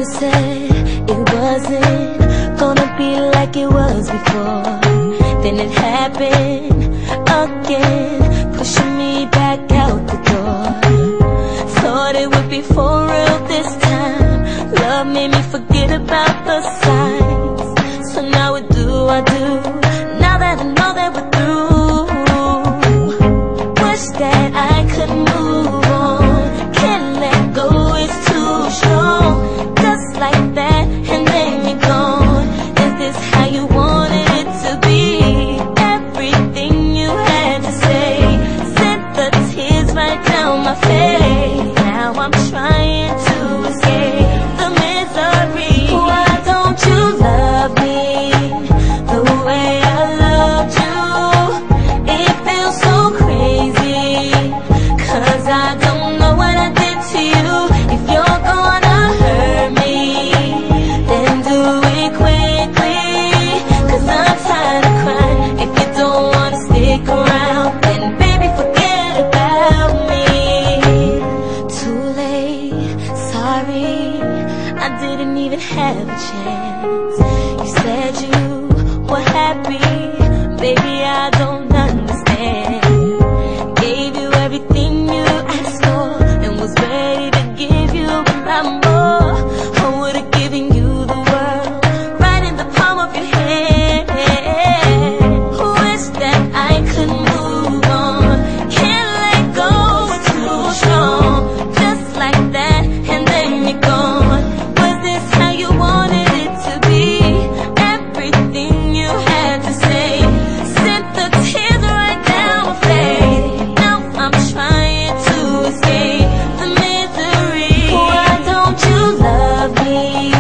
you said it wasn't gonna be like it was before. Then it happened again, pushing me back out the door. Thought it would be for real this time. Love made me forget about the signs. So now what do I do, now that I know that we're through? Wish that I could move on, can't let go, it's too strong. Just like that, and then you're gone. Is this how you wanted it to be? Everything you had to say sent the tears right down my face. Now I'm trying to escape the misery. Why don't you love me the way I loved you? It feels so crazy, 'cause I don't know what I did to you. If you're gonna hurt me, then do it quickly, 'cause I'm tired of crying. If you don't wanna stick around, then baby forget about me. Too late, sorry, I didn't even have a chance. You said you were happy, baby I don't understand. Gave you everything you asked for, and was ready to give you a lot more. I would've given you the world right in the palm of your hand. Wish that I could move on, can't let go, it's too strong. Just like that, and then you're gone. Was this how you wanted it to be? Everything you had to say sent the tears right down my face. Now I'm trying to escape the misery. Why don't you love me